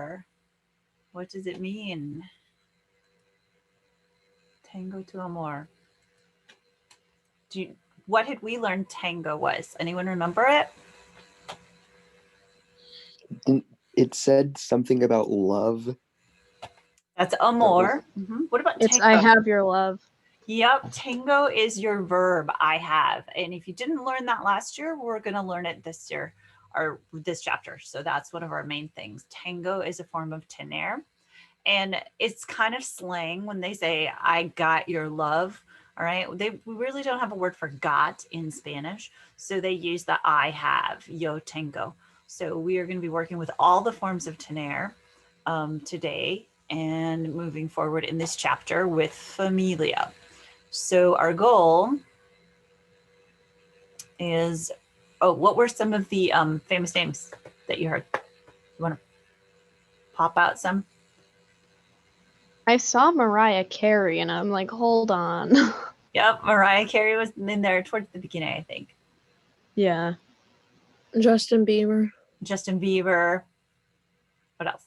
amor. What does it mean? Tango to amor. What had we learned tango was? Anyone remember it? It said something about love. That's That was amor. What about It's I tango? have your love. Yep, tango is your verb, I have. And if you didn't learn that last year, we're going to learn it this year or this chapter. So that's one of our main things. Tango is a form of tener. And it's kind of slang when they say, I got your love. All right. We really don't have a word for got in Spanish. So they use the I have, yo tengo. So we are going to be working with all the forms of tener today and moving forward in this chapter with familia. So our goal is, what were some of the famous names that you heard? You want to pop out some? I saw Mariah Carey and I'm like, hold on. Yep, Mariah Carey was in there towards the beginning, I think. Yeah. Justin Bieber. Justin Bieber. What else?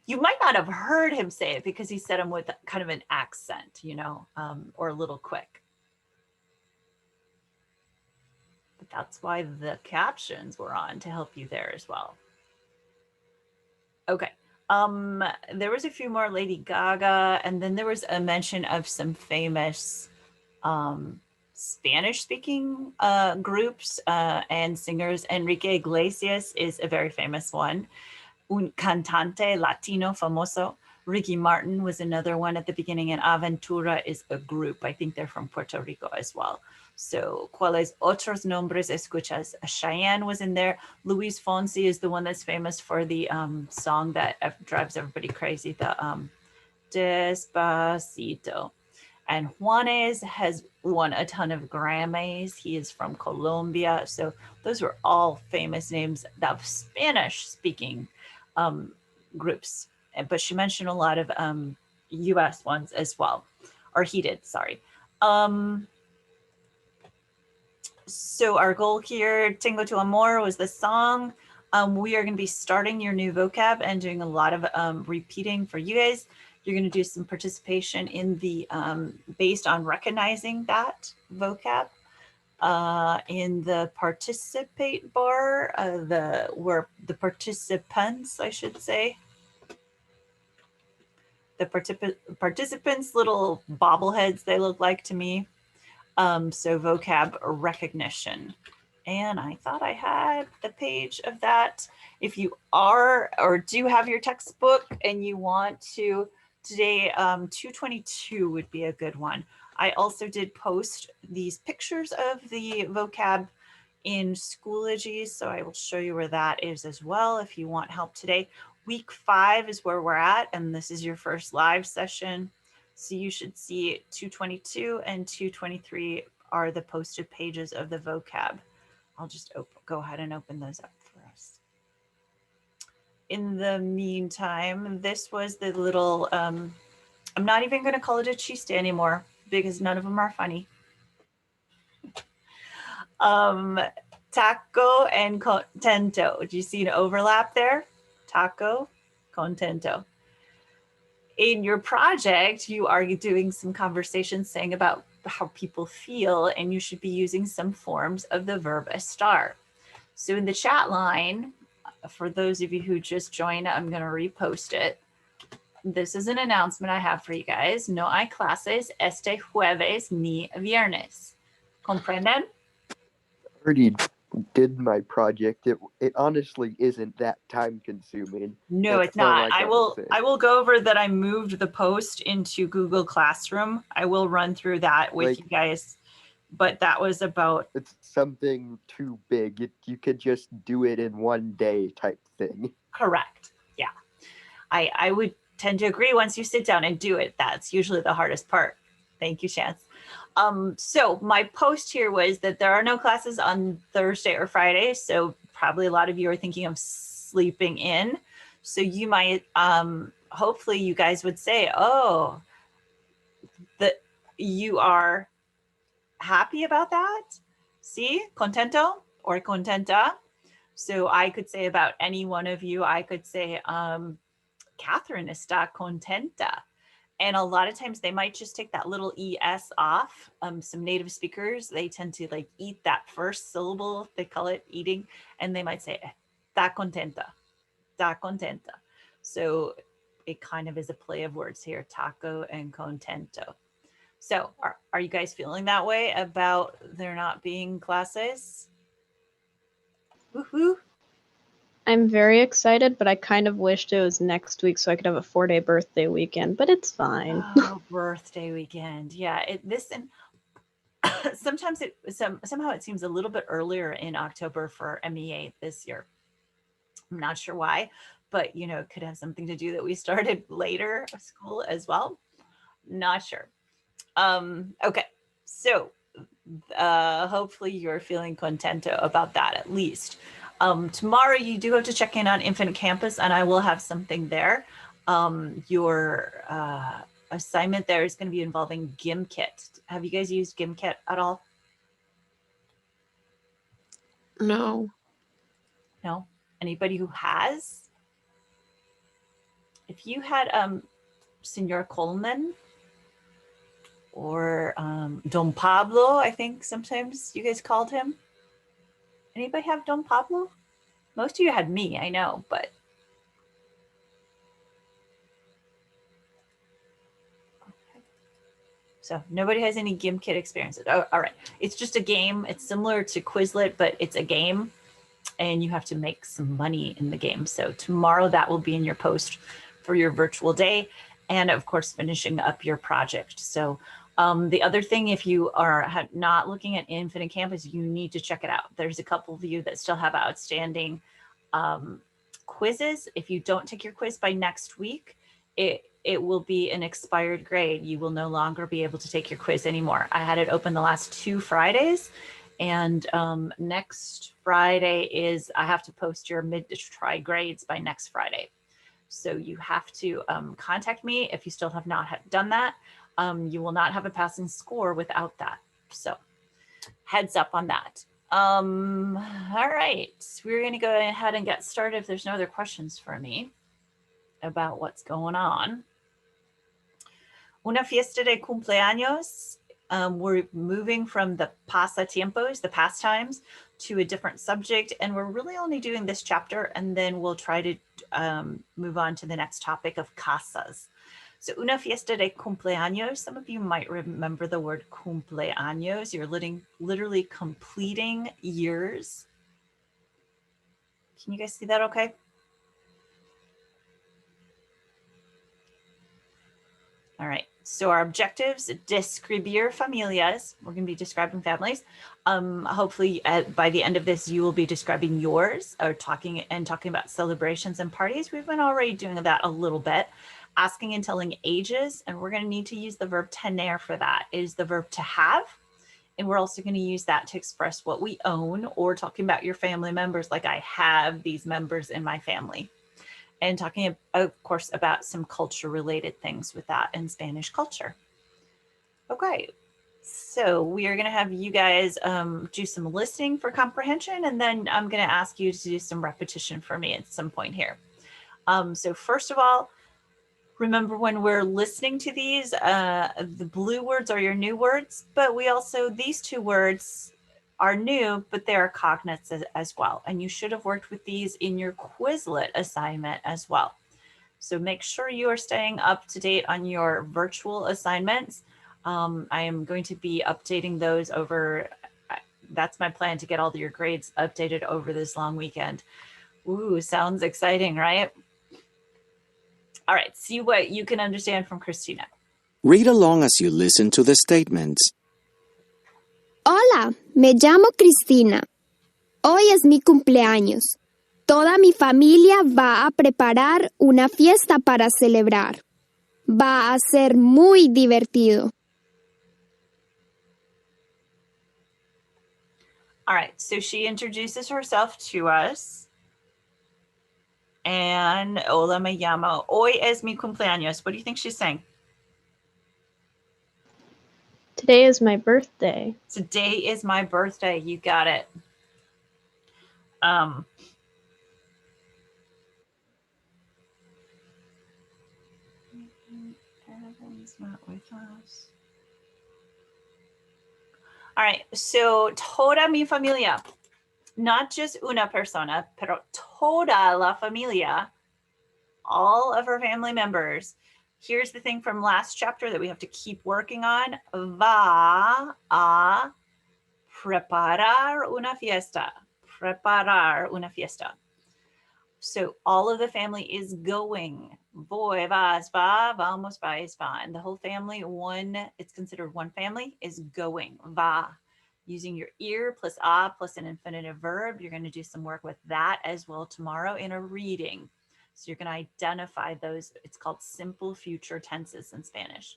You might not have heard him say it because he said them with kind of an accent, or a little quick. But that's why the captions were on, to help you there as well. Okay. There was a few more, Lady Gaga, and then there was a mention of some famous Spanish-speaking groups and singers. Enrique Iglesias is a very famous one. Un cantante latino famoso. Ricky Martin was another one at the beginning, and Aventura is a group. I think they're from Puerto Rico as well. So, ¿cuáles otros nombres escuchas? Cheyenne was in there. Luis Fonsi is the one that's famous for the song that drives everybody crazy, the Despacito. And Juanes has won a ton of Grammys. He is from Colombia. So those were all famous names of Spanish-speaking groups. But she mentioned a lot of US ones as well. Or he did, sorry. So our goal here, Tango to Amor, was the song. We are going to be starting your new vocab and doing a lot of repeating for you guys. You're going to do some participation in the, based on recognizing that vocab in the participate bar, where the participants, I should say, the participants, little bobbleheads they look like to me. So vocab recognition. And I thought I had the page of that. If you are or do have your textbook and you want to, today 222 would be a good one. I also did post these pictures of the vocab in Schoology, so I will show you where that is as well if you want help today. Week 5 is where we're at, and this is your first live session. So you should see 222 and 223 are the posted pages of the vocab. I'll just go ahead and open those up for us. In the meantime, this was the little, I'm not even going to call it a chiste anymore because none of them are funny. Taco and contento. Do you see an overlap there? Taco, contento. In your project, you are doing some conversations saying about how people feel, and you should be using some forms of the verb estar. So in the chat line, for those of you who just joined, I'm going to repost it. This is an announcement I have for you guys. No hay clases este jueves ni viernes. ¿Comprenden? already did my project. It honestly isn't that time consuming. No, That's it's not. I will go over that. I moved the post into Google Classroom. I will run through that with you guys, but that was about. It's something too big. You could just do it in one day type thing. Correct. Yeah. I would tend to agree. Once you sit down and do it, that's usually the hardest part. Thank you, Chance. So my post here was that there are no classes on Thursday or Friday. So probably a lot of you are thinking of sleeping in. So you might, hopefully you guys would say, oh, that you are happy about that. See, contento or contenta. So I could say about any one of you, I could say, Catherine está contenta. And a lot of times they might just take that little es off. Some native speakers, they tend to like eat that first syllable. They call it eating, and they might say está contenta, está contenta. So it kind of is a play of words here, taco and contento. So are you guys feeling that way about there not being classes? Woohoo! I'm very excited, but I kind of wished it was next week so I could have a 4-day birthday weekend, but it's fine. Oh, birthday weekend. Yeah, this and sometimes somehow it seems a little bit earlier in October for MEA this year. I'm not sure why, but it could have something to do that we started later school as well. Not sure. Okay, so hopefully you're feeling contento about that at least. Tomorrow you do have to check in on Infinite Campus, and I will have something there. Your assignment there is going to be involving Gimkit. Have you guys used Gimkit at all? No. No? Anybody who has? If you had Senor Coleman or Don Pablo, I think sometimes you guys called him. Anybody have Don Pablo? Most of you had me, I know, but so nobody has any Gimkit experiences. Oh, all right. It's just a game. It's similar to Quizlet, but it's a game and you have to make some money in the game. So tomorrow that will be in your post for your virtual day and of course, finishing up your project. So the other thing, if you are not looking at Infinite Campus, you need to check it out. There's a couple of you that still have outstanding quizzes. If you don't take your quiz by next week, it will be an expired grade. You will no longer be able to take your quiz anymore. I had it open the last 2 Fridays, and next Friday is I have to post your mid-to-try grades by next Friday. So you have to contact me if you still have not done that. You will not have a passing score without that. So heads up on that. All right, we're going to go ahead and get started if there's no other questions for me about what's going on. Una fiesta de cumpleaños. We're moving from the pasatiempos, the pastimes, to a different subject, and we're really only doing this chapter, and then we'll try to move on to the next topic of casas. So una fiesta de cumpleaños, some of you might remember the word cumpleaños. You're literally completing years. Can you guys see that okay? All right, so our objectives, describir familias. We're going to be describing families. Hopefully by the end of this, you will be describing yours or talking about celebrations and parties. We've been already doing that a little bit. Asking and telling ages, and we're going to need to use the verb tener for that. It is the verb to have, and we're also going to use that to express what we own, or talking about your family members, like I have these members in my family. And talking, of course, about some culture-related things with that in Spanish culture. Okay, so we are going to have you guys do some listening for comprehension, and then I'm going to ask you to do some repetition for me at some point here. So first of all, remember when we're listening to these, the blue words are your new words, but these 2 words are new, but they are cognates as well. And you should have worked with these in your Quizlet assignment as well. So make sure you are staying up to date on your virtual assignments. I am going to be updating those over, that's my plan, to get all of your grades updated over this long weekend. Ooh, sounds exciting, right? All right, see what you can understand from Christina. Read along as you listen to the statements. Hola, me llamo Cristina. Hoy es mi cumpleaños. Toda mi familia va a preparar una fiesta para celebrar. Va a ser muy divertido. All right, so she introduces herself to us. And hola, me llamo. Hoy es mi cumpleaños. What do you think she's saying? Today is my birthday. Today is my birthday. You got it. Evan's not with us. All right, so toda mi familia, not just una persona, pero toda la familia, all of her family members. Here's the thing from last chapter that we have to keep working on. Va a preparar una fiesta. Preparar una fiesta. So all of the family is going. Voy, vas, va, vamos, vais, va. And the whole family, it's considered one family, is going. Va. Using your ear plus a plus an infinitive verb. You're going to do some work with that as well tomorrow in a reading. So you're going to identify those. It's called simple future tenses in Spanish.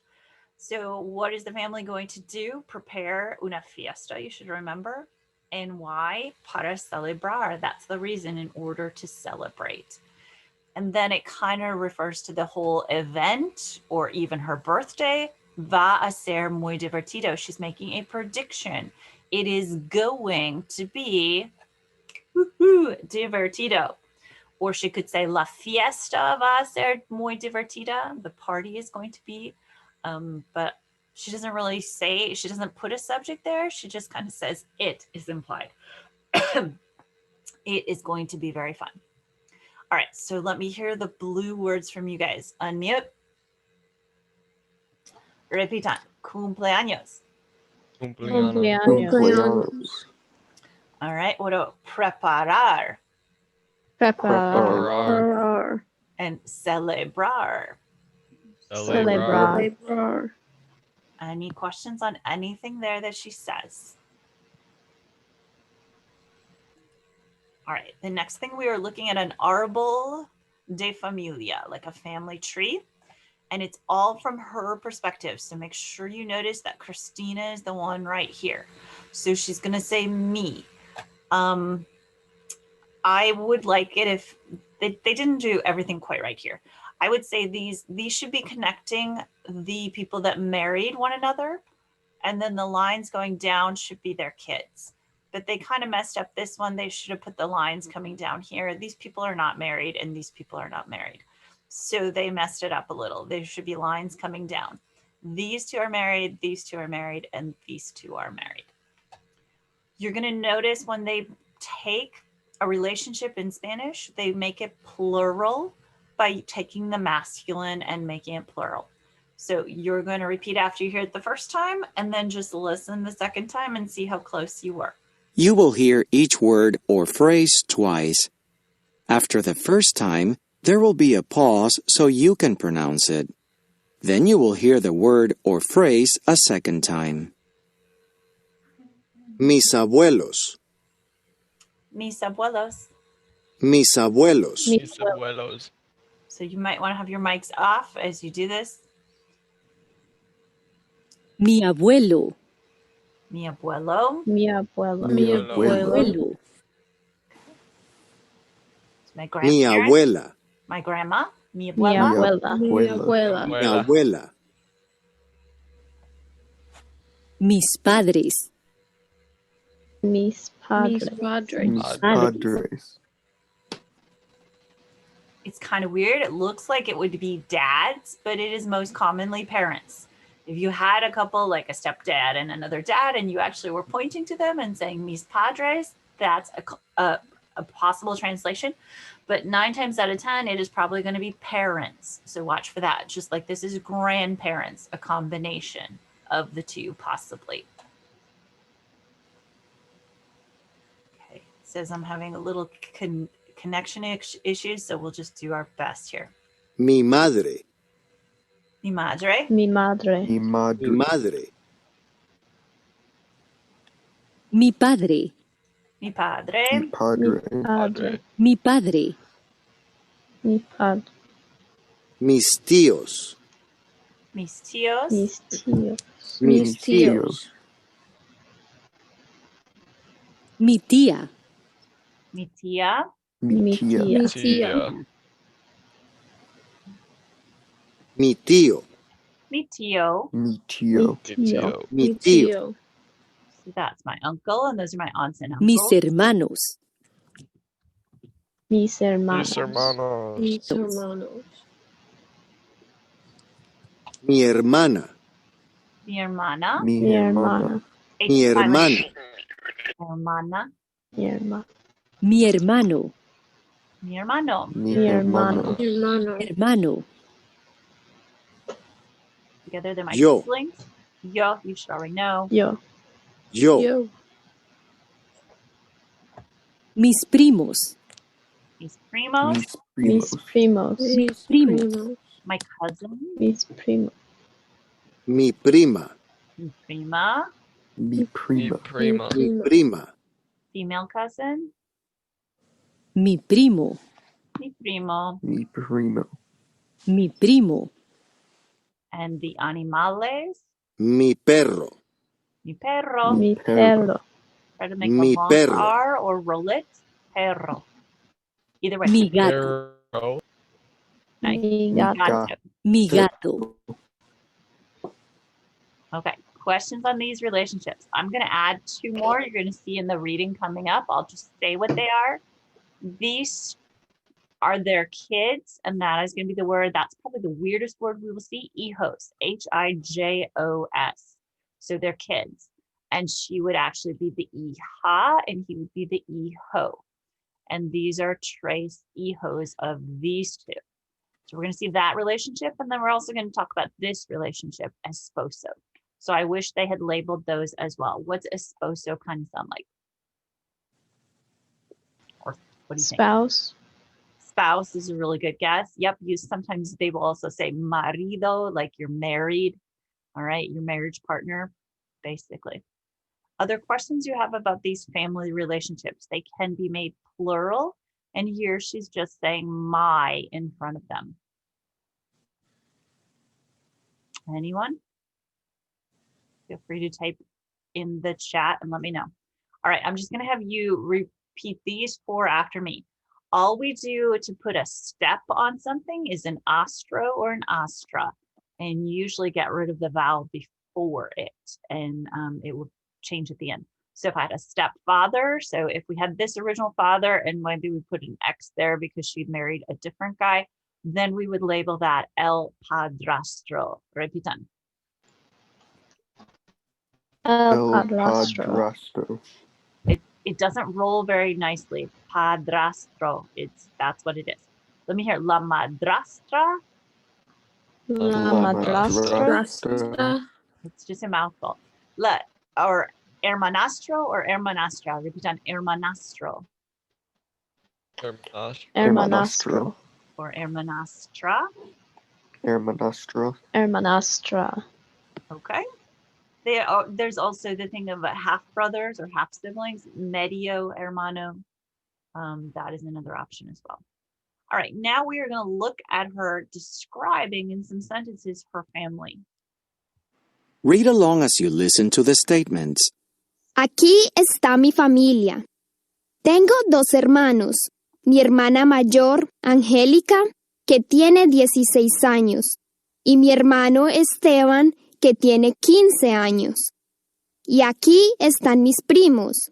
So what is the family going to do? Prepare una fiesta, you should remember. And why? Para celebrar. That's the reason, in order to celebrate. And then it kind of refers to the whole event or even her birthday. Va a ser muy divertido. She's making a prediction. It is going to be divertido. Or she could say, la fiesta va a ser muy divertida. The party is going to be, but she doesn't really say, she doesn't put a subject there. She just kind of says it is implied. It is going to be very fun. All right, so let me hear the blue words from you guys. Unmute. Repitan. Cumpleaños. Cumpleaños. All right, what about preparar Preparar. and celebrar? Celebrar. Any questions on anything there that she says? All right, the next thing we are looking at an árbol de familia, like a family tree, and it's all from her perspective. So make sure you notice that Christina is the one right here. So she's gonna say me. I would like it if they didn't do everything quite right here. I would say these should be connecting the people that married one another, and then the lines going down should be their kids. But they kind of messed up this one. They should have put the lines coming down here. These people are not married and these people are not married. So they messed it up a little. There should be lines coming down. These two are married, these two are married, and these two are married. You're going to notice when they take a relationship in Spanish, they make it plural by taking the masculine and making it plural. So you're going to repeat after you hear it the first time, and then just listen the second time and see how close you were. You will hear each word or phrase twice. After the first time, there will be a pause so you can pronounce it. Then you will hear the word or phrase a second time. Mis abuelos. Mis abuelos. Mis abuelos. Mis abuelos. So you might want to have your mics off as you do this. Mi abuelo. Mi abuelo. Mi abuelo. Mi abuelo. My Mi grandparents. abuela. My grandma. Mi Mi abuela. abuela. Mi abuela. Mi abuela. Mis padres. Mis padres. Mis padres. Mis padres. It's kind of weird. It looks like it would be dads, but it is most commonly parents. If you had a couple, like a stepdad and another dad, and you actually were pointing to them and saying mis padres, that's a possible translation. But 9 times out of 10, it is probably going to be parents. So watch for that. Just like this is grandparents, a combination of the two, possibly. Okay, it says I'm having a little connection issues, so we'll just do our best here. Mi madre. Mi madre. Mi madre. Mi madre. Mi madre. Mi padre. Mi padre. Mi padre. Padre. Mi padre. Mi padre. Mis tíos. Mis tíos. Mis tíos. Mis tíos. Mi tía. Mi tía. Mi tía. tía. Mi tía. Mi tío. Mi tío. Mi tío. Tío. Mi Mi tío. tío. So that's my uncle, and those are my aunts and uncles. Mis hermanos. Mis hermanos. Mis hermanos. Mis hermanos. Mi hermana. Mi hermana. Mi Mi hermana. hermana. Mi hermana. Hermana. Mi hermano. Mi hermano. Mi hermano. Mi Mi hermano. hermano. Hermano. Hermano. Together they're my Yo. siblings. Yo, you should already know. Yo. Yo. Yo. Mis primos. Mis primos. Mis Mis primos. primos. Mis Primos. primos. My cousin. Mis primos. Mi prima. Mi prima. Mi Mi prima. prima. Mi prima. Female cousin. Mi primo. Mi primo. Mi primo. Mi primo. And the animales. Mi perro. Mi perro. Mi perro. perro. Try to make Mi a long perro. R or roll it. Perro. Either way. Mi gato. Perro. Nice. Mi Got gato. it. Mi gato. Okay. Questions on these relationships. I'm going to add 2 more. You're going to see in the reading coming up. I'll just say what they are. These are their kids, and that is going to be the word. That's probably the weirdest word we will see. Hijos. Hijos. So they're kids. And she would actually be the hija, and he would be the hijo. And these are tres hijos of these 2. So we're going to see that relationship, and then we're also going to talk about this relationship, esposo. So I wish they had labeled those as well. What's esposo kind of sound like? Or what do you think? Spouse. Spouse is a really good guess. Yep, sometimes they will also say marido, like you're married. All right, your marriage partner, basically. Other questions you have about these family relationships? They can be made plural, and here she's just saying my in front of them. Anyone? Feel free to type in the chat and let me know. All right, I'm just going to have you repeat these 4 after me. All we do to put a step on something is an astro or an astra, and usually get rid of the vowel before it, and it will change at the end. So if I had a stepfather, so if we had this original father and maybe we put an X there because she'd married a different guy, then we would label that el padrastro. Repitan. El El padrastro. padrastro. It doesn't roll very nicely. Padrastro. That's what it is. Let me hear la madrastra. La La madrastra. Madrastra. It's just a mouthful. Or hermanastro or hermanastra. Repeat on hermanastro Hermanas. Hermanastro. or hermanastra. Hermanastro. Hermanastra. Okay. There's also the thing of half brothers or half siblings, medio hermano. That is another option as well. All right, now we are going to look at her describing in some sentences her family. Read along as you listen to the statements. Aquí está mi familia. Tengo 2 hermanos. Mi hermana mayor, Angélica, que tiene 16 años, y mi hermano Esteban, que tiene 15 años. Y aquí están mis primos.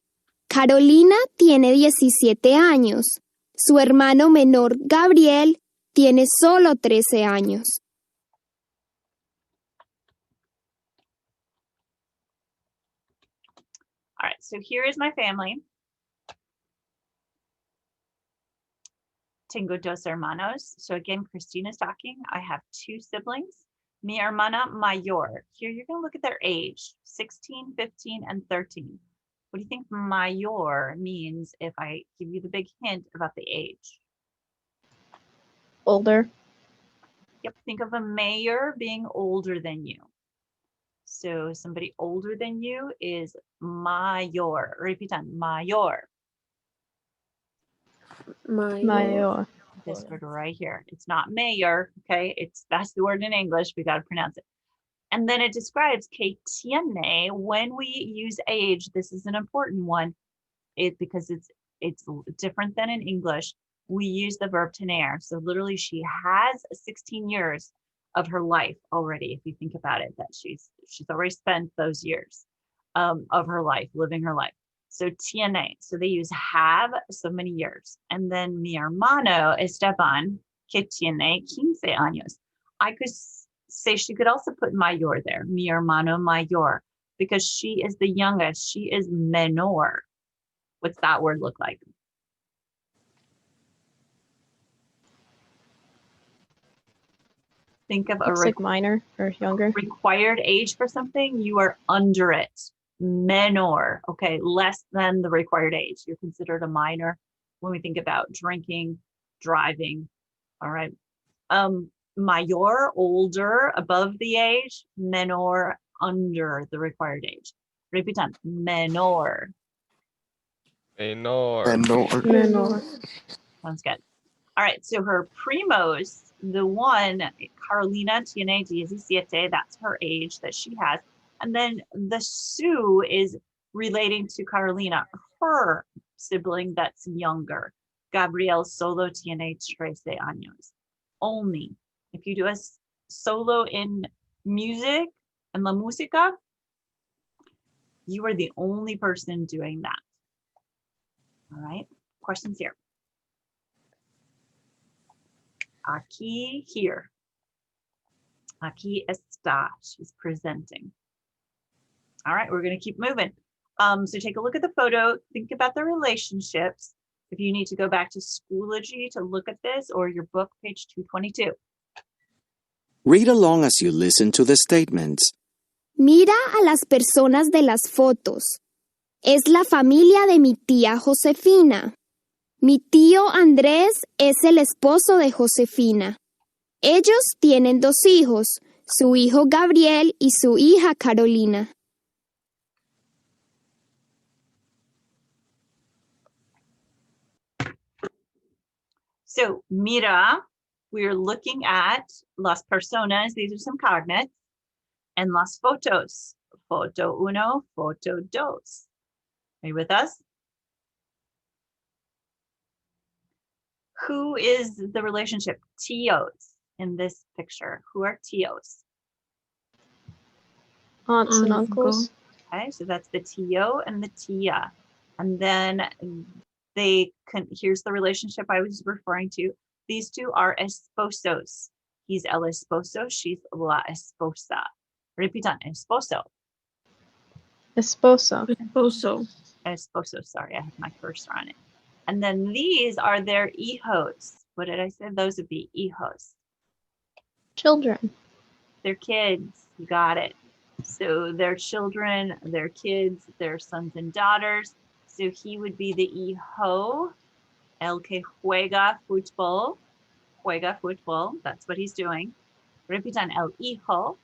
Carolina tiene 17 años. Su hermano menor, Gabriel, tiene solo 13 años. All right, so here is my family. Tengo 2 hermanos. So again, Christina's talking. I have 2 siblings. Mi hermana mayor. Here you're going to look at their age, 16, 15, and 13. What do you think mayor means if I give you the big hint about the age? Older. Yep, think of a mayor being older than you. So somebody older than you is mayor. Repeat on mayor. Mayor. This word right here. It's not mayor, okay? That's the word in English. We got to pronounce it. And then it describes que tiene. When we use age, this is an important one. Because it's different than in English. We use the verb tener. So literally, she has 16 years of her life already. If you think about it, that she's already spent those years of her life, living her life. So tiene, so they use have, so many years. And then mi hermano Esteban, que tiene 15 años. I could say she could also put mayor there, mi hermano mayor, because she is the youngest. She is menor. What's that word look like? Think of a Looks like minor or younger. required age for something. You are under it. Menor, okay, less than the required age. You're considered a minor when we think about drinking, driving. All right. Mayor, older, above the age. Menor, under the required age. Repitan, menor. Menor. Menor. Sounds good. All right, so her primos, the one, Carolina tiene 17, that's her age that she has. And then the Sue is relating to Carolina, her sibling that's younger. Gabriel solo tiene 13 años. Only. If you do a solo in music, and la música, you are the only person doing that. All right, questions here. Aquí, here. Aquí está, she's presenting. All right, we're going to keep moving. So take a look at the photo, think about the relationships. If you need to go back to Schoology to look at this, or your book, page 222. Read along as you listen to the statements. Mira a las personas de las fotos. Es la familia de mi tía Josefina. Mi tío Andrés es el esposo de Josefina. Ellos tienen 2 hijos, su hijo Gabriel y su hija Carolina. So mira, we're looking at las personas, these are some cognates, and las fotos. Foto uno, foto dos. Are you with us? Who is the relationship? Tios in this picture. Who are tios? Aunts and uncles. Okay, so that's the tio and the tia. And then here's the relationship I was referring to. These two are esposos. He's el esposo, she's la esposa. Repitan, esposo. Esposo. Esposo. Esposo, sorry, I have my cursor on it. And then these are their hijos. What did I say? Those would be hijos. Children. Their kids, you got it. So their children, their kids, their sons and daughters. So he would be the hijo, el que juega fútbol. Juega fútbol, that's what he's doing. Repitan, el hijo.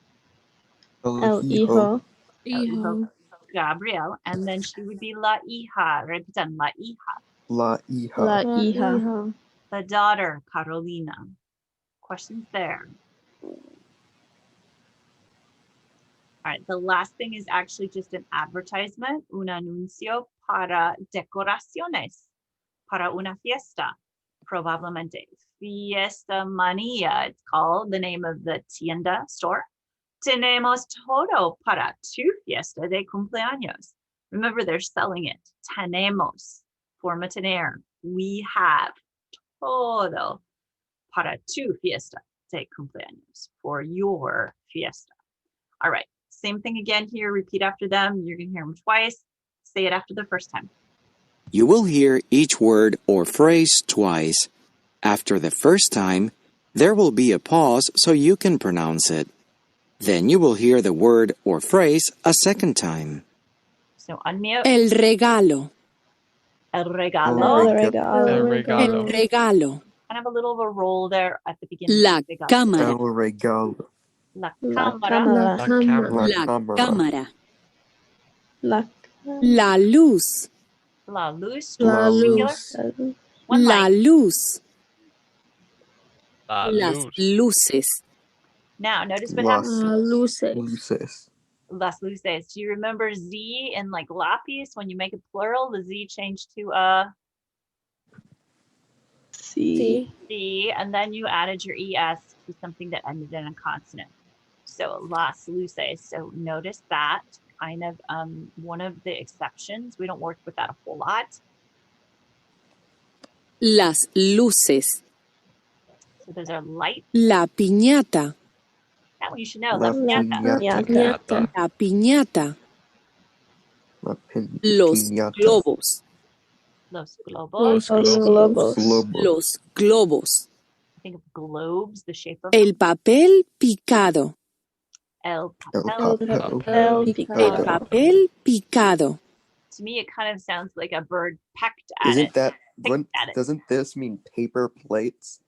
El hijo. El hijo Gabriel. And then she would be la hija. Repitan, la hija. La hija. La hija. The daughter, Carolina. Questions there? All right, the last thing is actually just an advertisement, un anuncio para decoraciones, para una fiesta, probablemente. Fiesta Mania, it's called, the name of the tienda store. Tenemos todo para tu fiesta de cumpleaños. Remember, they're selling it. Tenemos, forma tener. We have todo para tu fiesta de cumpleaños, for your fiesta. All right. Same thing again here. Repeat after them. You're going to hear them twice. Say it after the first time. You will hear each word or phrase twice. After the first time, there will be a pause so you can pronounce it. Then you will hear the word or phrase a second time. So unmute. El regalo. El regalo. El regalo. El regalo. El regalo. Kind of a little of a roll there at the beginning. La Regalo. cámara. El regalo. La La cámara. cámara. La cámara. La cámara. La La luz. La luz. La Singular. luz. One La line. luz. La Las luz. luces. Now, notice what Las happens. Luces. luces. Las luces. Do you remember Z in like lápiz? When you make it plural, the Z changed to a C. C, and then you added your ES to something that ended in a consonant. So las luces. So notice that kind of one of the exceptions. We don't work with that a whole lot. Las luces. So those are light. La piñata. That one you should know. La La piñata. piñata. La piñata. La Los piñata. globos. Los globos. Los globos. Globo. Los globos. Think of globes, the shape of El papel picado. el El papel. Papel El picado. papel picado. To me, it kind of sounds like a bird pecked at Isn't it. that Picked at it. doesn't this mean paper plates?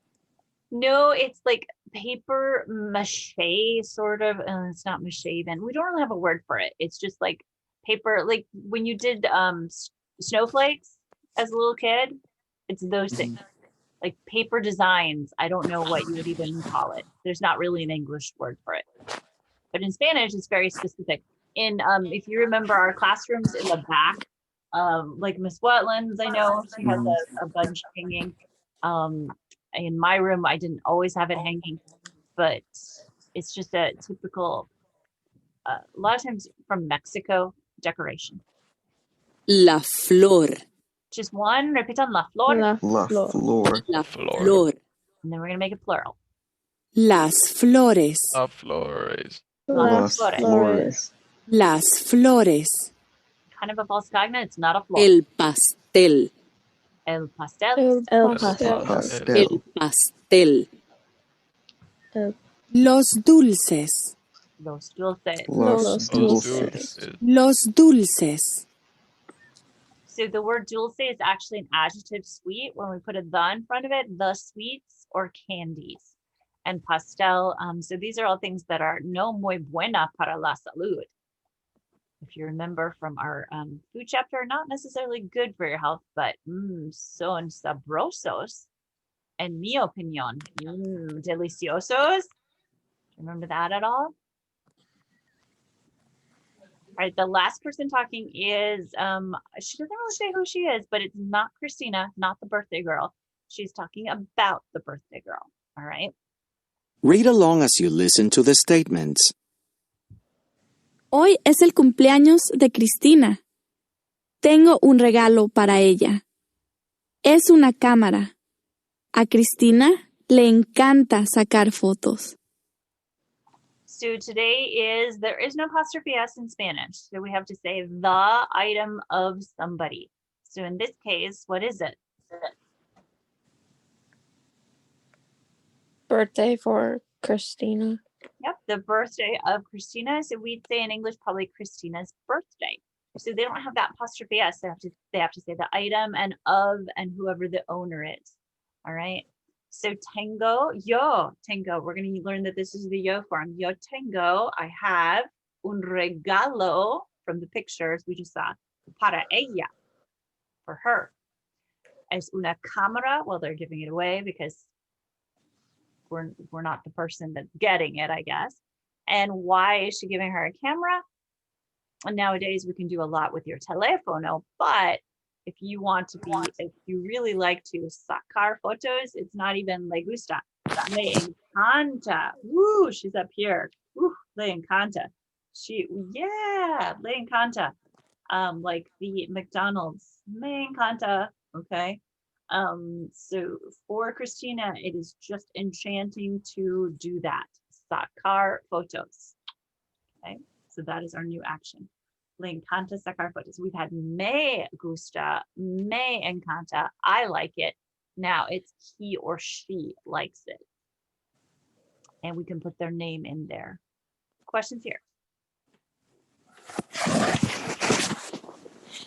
No, it's like paper mache, sort of. It's not mache even. We don't really have a word for it. It's just like paper, like when you did snowflakes as a little kid, it's those things. Like paper designs. I don't know what you would even call it. There's not really an English word for it. But in Spanish, it's very specific. In if you remember our classrooms in the back, like Miss Wetlands, I know she has a bunch hanging. In my room, I didn't always have it hanging, but it's just a typical, a lot of times from Mexico decoration. La flor. Just one, repeat on la flor, La flor. La Flor. flor. and then we're gonna make it plural. Las flores. Flores. Las flores. flores. Las flores. Kind of a false cognate, it's not a flor. El pastel. El pastel. El Pastel. El pastel. Los dulces. Los dulces. Los dulces. Los dulces. So the word dulce is actually an adjective sweet. When we put a the in front of it, the sweets or candies. And pastel, so these are all things that are no muy buena para la salud. If you remember from our food chapter, not necessarily good for your health, but son sabrosos. En mi opinión, deliciosos. Remember that at all? All right, the last person talking is, she doesn't really say who she is, but it's not Christina, not the birthday girl. She's talking about the birthday girl, all right? Read along as you listen to the statements. Hoy es el cumpleaños de Cristina. Tengo un regalo para ella. Es una cámara. A Cristina le encanta sacar fotos. So today there is no apostrophe S in Spanish. So we have to say the item of somebody. So in this case, what is it? Birthday for Christina. Yep, the birthday of Christina. So we'd say in English, probably Christina's birthday. So they don't have that apostrophe S. They have to say the item and of and whoever the owner is. All right. So yo tengo. We're going to learn that this is the yo form. Yo tengo. I have un regalo from the pictures we just saw para ella, for her. Es una cámara. Well, they're giving it away because we're not the person that's getting it, I guess. And why is she giving her a camera? And nowadays we can do a lot with your teléfono, but if you really like to sacar fotos, it's not even le gusta. Le encanta. Woo, she's up here. Woo, le encanta. Le encanta. Like the McDonald's, me encanta. Okay. So for Christina, it is just enchanting to do that. Sacar fotos. Okay, so that is our new action. Le encanta sacar fotos. We've had me gusta, me encanta, I like it. Now it's he or she likes it. And we can put their name in there. Questions here?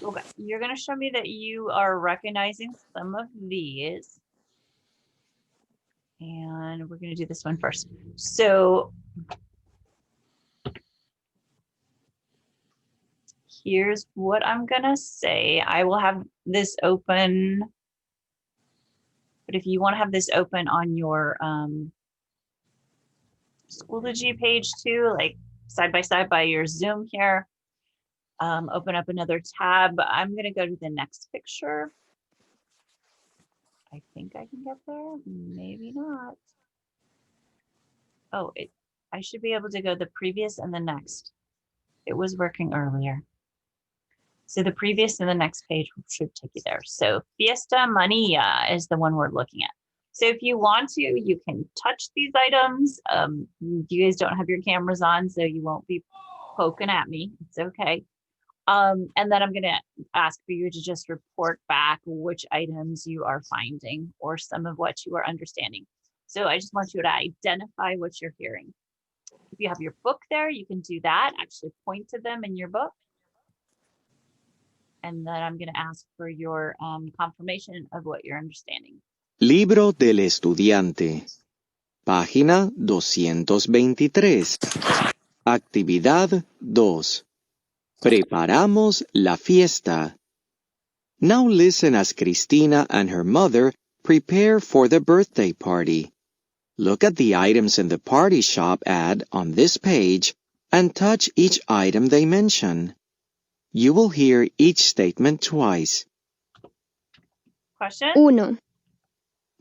Okay, you're going to show me that you are recognizing some of these. And we're going to do this one first. So here's what I'm going to say. I will have this open. But if you want to have this open on your Schoology page too, like side by side by your Zoom here, open up another tab. I'm going to go to the next picture. I think I can get there. Maybe not. Oh, I should be able to go the previous and the next. It was working earlier. So the previous and the next page should take you there. So Fiesta Mania is the one we're looking at. So if you want to, you can touch these items. You guys don't have your cameras on, so you won't be poking at me. It's okay. And then I'm going to ask for you to just report back which items you are finding or some of what you are understanding. So I just want you to identify what you're hearing. If you have your book there, you can do that. Actually point to them in your book. And then I'm going to ask for your confirmation of what you're understanding. Libro del estudiante. Página 223. Actividad 2. Preparamos la fiesta. Now listen as Cristina and her mother prepare for the birthday party. Look at the items in the party shop ad on this page and touch each item they mention. You will hear each statement twice. Question? 1.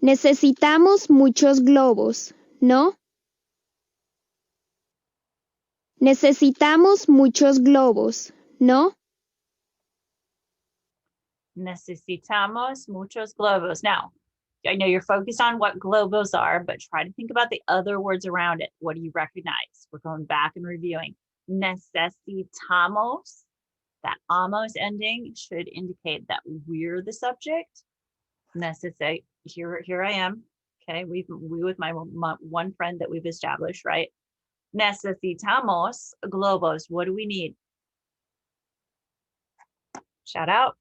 Necesitamos muchos globos, ¿no? Necesitamos muchos globos, ¿no? Necesitamos muchos globos. Now, I know you're focused on what globos are, but try to think about the other words around it. What do you recognize? We're going back and reviewing. Necesitamos, that amos ending should indicate that we're the subject. Necesite, here I am. Okay, we with my one friend that we've established, right? Necesitamos globos. What do we need? Shout out.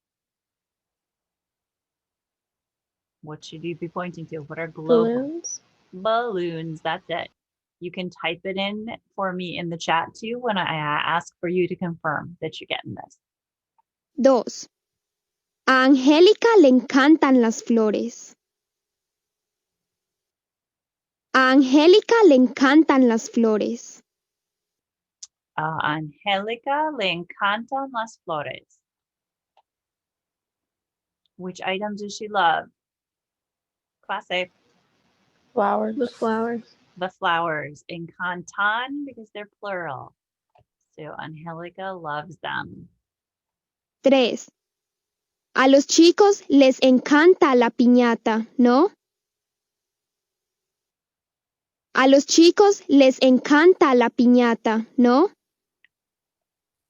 What should you be pointing to? What are globos? Balloons. Balloons, that's it. You can type it in for me in the chat too when I ask for you to confirm that you're getting this. 2. A Angélica le encantan las flores. A Angélica le encantan las flores. Angélica le encantan las flores. Which items does she love? Class A. Flowers. The flowers. The flowers. Encantan because they're plural. So Angélica loves them. 3. A los chicos les encanta la piñata, ¿no? A los chicos les encanta la piñata, ¿no?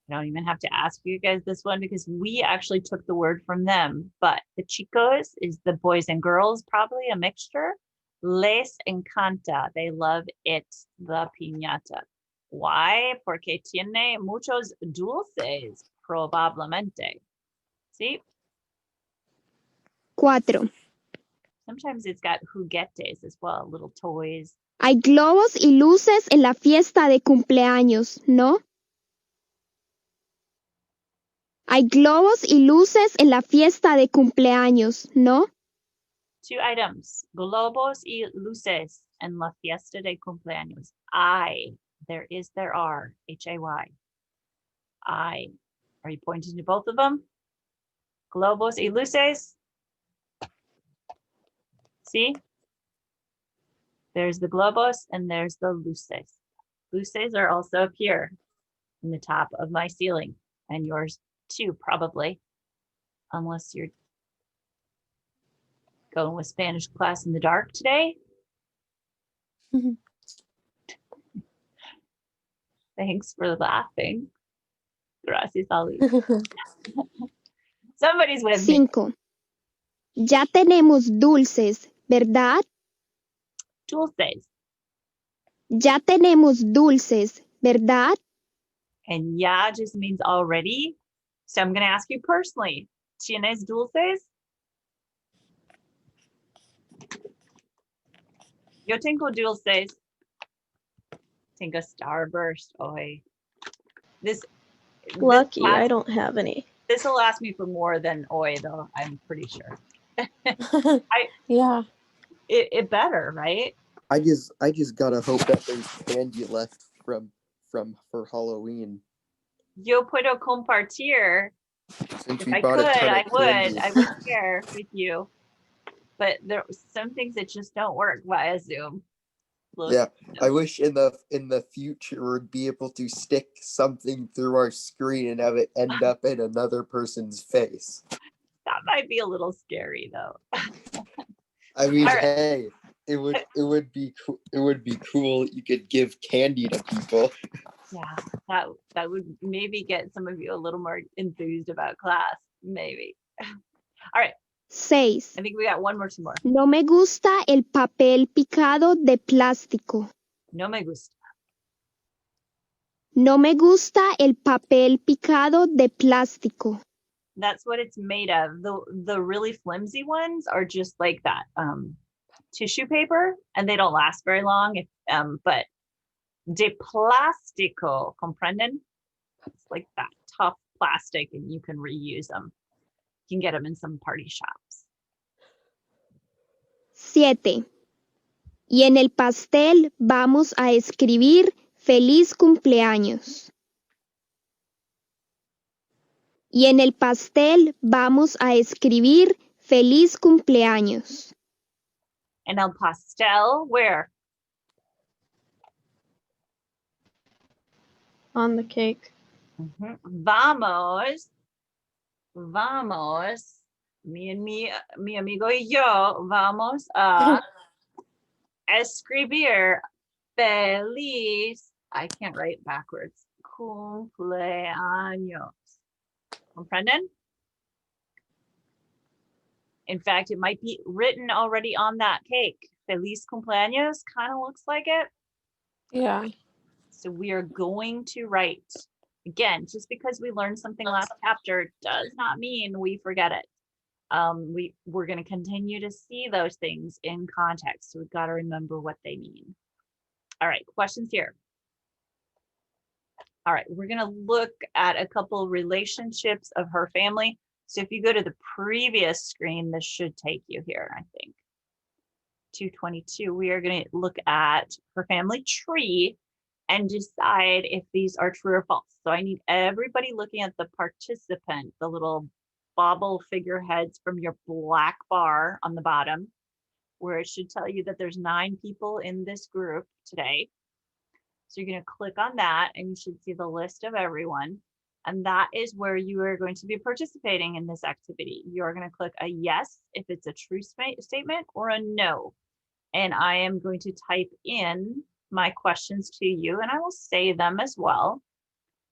I don't even have to ask you guys this one because we actually took the word from them, but the chicos is the boys and girls, probably a mixture. Les encanta, they love it, the piñata. Why? Porque tiene muchos dulces, probablemente. See? 4. Sometimes it's got juguetes as well, little toys. Hay globos y luces en la fiesta de cumpleaños, ¿no? Hay globos y luces en la fiesta de cumpleaños, ¿no? 2 items, globos y luces en la fiesta de cumpleaños. There are, H-A-Y. Are you pointing to both of them? Globos y luces. See? There's the globos and there's the luces. Luces are also up here in the top of my ceiling and yours too, probably, unless you're going with Spanish class in the dark today. Mhm. Thanks for laughing. Gracias, Ali. Somebody's with me. 5. Ya tenemos dulces, ¿verdad? Dulces. Ya tenemos dulces, ¿verdad? And ya just means already. So I'm going to ask you personally. ¿Tienes dulces? Yo tengo dulces. Tengo Starburst hoy. Lucky, I don't have any. This will last me for more than hoy, though, I'm pretty sure. Yeah. It better, right? I just gotta hope that there's candy left from for Halloween. Yo puedo compartir. Since If we I bought could, a ton I of would. candy. I would share with you. But there are some things that just don't work via Zoom. Look, Yeah, I wish in the future we'd be able to stick something through our screen and have it end up in another person's face. that might be a little scary though. I mean, All right. hey, it would be cool. You could give candy to people. Yeah, that would maybe get some of you a little more enthused about class. Maybe. All right, 6. I think we got one more, two more. No me gusta el papel picado de plástico. No me gusta. No me gusta el papel picado de plástico. That's what it's made of. The really flimsy ones are just like that tissue paper, and they don't last very long. But de plástico, comprenden? It's like that tough plastic, and you can reuse them. You can get them in some party shops. 7. Y en el pastel vamos a escribir feliz cumpleaños. Y en el pastel vamos a escribir feliz cumpleaños. And el pastel, where? On the cake. Vamos, mi amigo y yo vamos a escribir feliz, I can't write backwards, cumpleaños. Comprenden? In fact, it might be written already on that cake. Feliz cumpleaños kind of looks like it. Yeah. So we are going to write, again, just because we learned something last chapter does not mean we forget it. We're going to continue to see those things in context. So we've got to remember what they mean. All right, questions here. All right, we're going to look at a couple relationships of her family. So if you go to the previous screen, this should take you here, I think. 222, we are going to look at her family tree and decide if these are true or false. So I need everybody looking at the participant, the little bobble figureheads from your black bar on the bottom, where it should tell you that there's 9 people in this group today. So you're going to click on that and you should see the list of everyone. And that is where you are going to be participating in this activity. You're going to click a yes if it's a true statement or a no. And I am going to type in my questions to you and I will say them as well.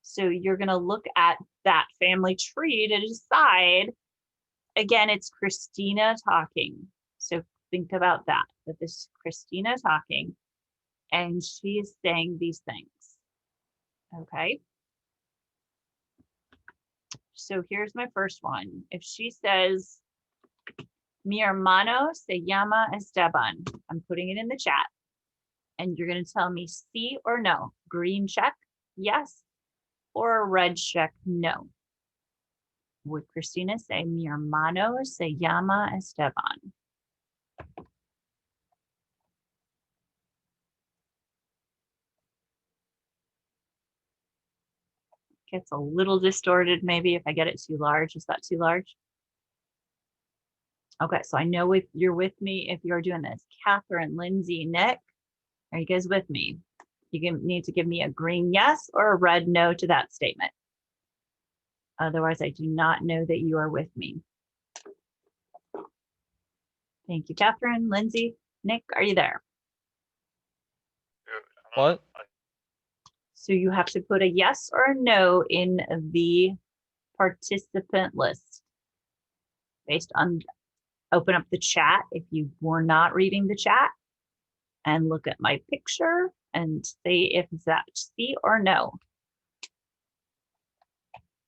So you're going to look at that family tree to decide. Again, it's Christina talking. So think about that this is Christina talking and she is saying these things. Okay. So here's my first one. If she says, mi hermano se llama Esteban, I'm putting it in the chat. And you're going to tell me sí or no. Green check, yes, or a red check, no. Would Christina say, mi hermano se llama Esteban? Gets a little distorted maybe if I get it too large. Is that too large? Okay, so I know if you're with me, if you're doing this. Catherine, Lindsay, Nick, are you guys with me? You need to give me a green yes or a red no to that statement. Otherwise, I do not know that you are with me. Thank you, Catherine, Lindsay, Nick, are you there? What? So you have to put a yes or a no in the participant list based on, open up the chat if you were not reading the chat and look at my picture and say if that's sí or no.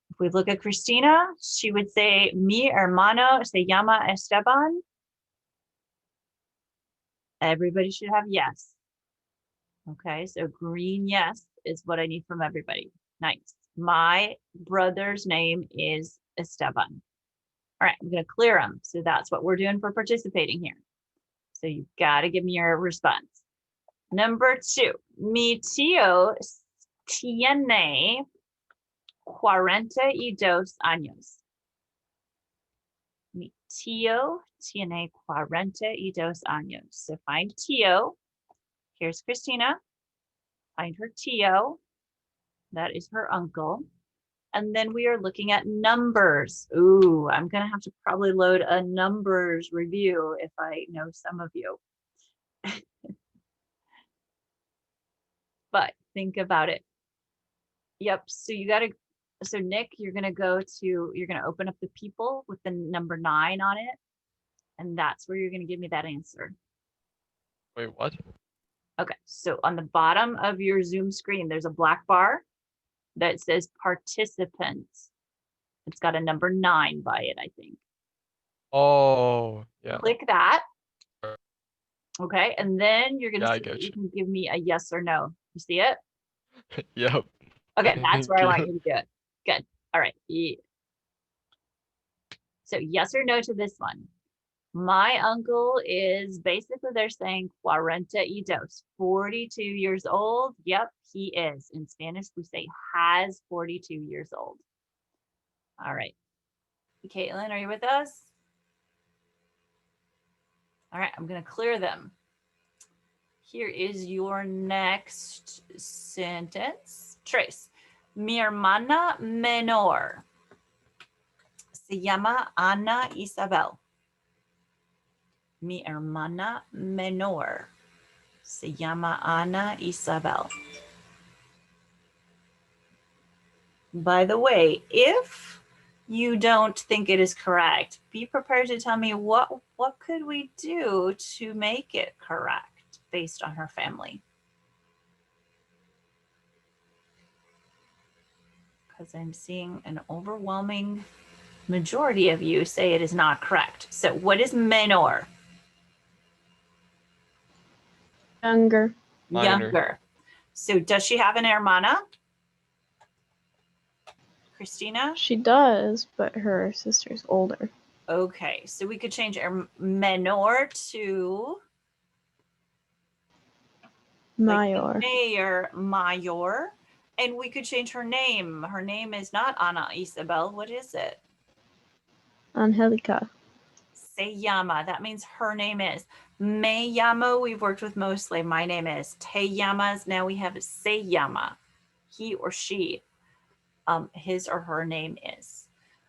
If we look at Christina, she would say, mi hermano se llama Esteban. Everybody should have yes. Okay, so green yes is what I need from everybody. Nice. My brother's name is Esteban. All right, I'm going to clear them. So that's what we're doing for participating here. So you've got to give me your response. Number 2, mi tío tiene 42 años. Mi tío tiene 42 años. So find tío. Here's Christina. Find her Tio. That is her uncle. And then we are looking at numbers. Ooh, I'm going to have to probably load a numbers review if I know some of you. But think about it. Yep. So so Nick, you're going to open up the people with the number 9 on it. And that's where you're going to give me that answer. Wait, what? Okay. So on the bottom of your Zoom screen, there's a black bar that says participants. It's got a number 9 by it, I think. Oh, yeah. Click that. Okay. And then you're going Yeah, I to get you you. can give me a yes or no. You see it? Yep. Okay. That's where I want Thank you to do it. Good. All right. So yes or no to this one. My uncle is basically, they're saying 42, 42 years old. Yep, he is. In Spanish, we say has 42 years old. All right. Caitlin, are you with us? All right, I'm going to clear them. Here is your next sentence. Trace. Mi hermana menor se llama Ana Isabel. Mi hermana menor se llama Ana Isabel. By the way, if you don't think it is correct, be prepared to tell me what could we do to make it correct based on her family. Because I'm seeing an overwhelming majority of you say it is not correct. So what is menor? Younger. Minor. Younger. So does she have an hermana? Christina? She does, but her sister's older. Okay, so we could change menor to Mayor. Mayor Mayor. And we could change her name. Her name is not Ana Isabel. What is it? Angelica. Se llama. That means her name is. Me llamo, we've worked with mostly. My name is. Te llamas. Now we have se llama. He or she. His or her name is.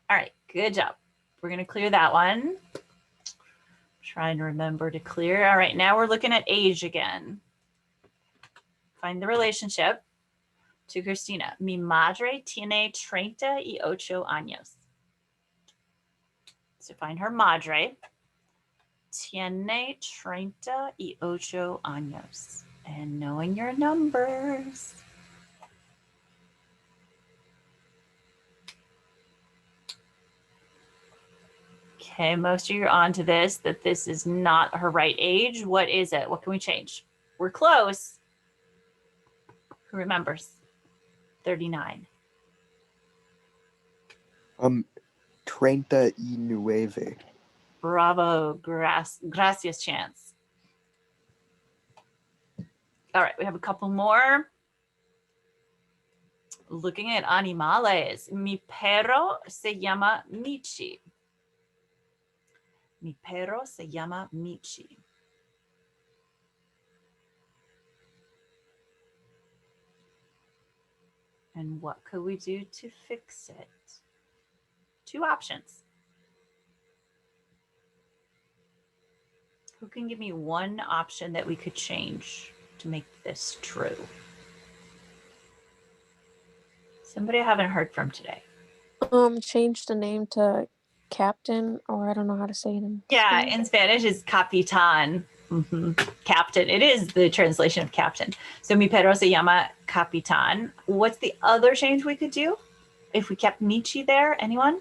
All right, good job. We're going to clear that one. Trying to remember to clear. All right, now we're looking at age again. Find the relationship to Christina. Mi madre tiene 38 años. So find her madre. Tiene 38 años. And knowing your numbers. Okay, most of you are on to this, that this is not her right age. What is it? What can we change? We're close. Who remembers? 39. 39. Bravo, gracias, Chance. All right, we have a couple more. Looking at animales. Mi perro se llama Michi. Mi perro se llama Michi. And what could we do to fix it? 2 options. Who can give me one option that we could change to make this true? Somebody I haven't heard from today. Change the name to Captain, or I don't know how to say it in Yeah, Spanish. in Spanish is Capitan. Captain. It is the translation of captain. So mi perro se llama Capitan. What's the other change we could do if we kept Michi there? Anyone?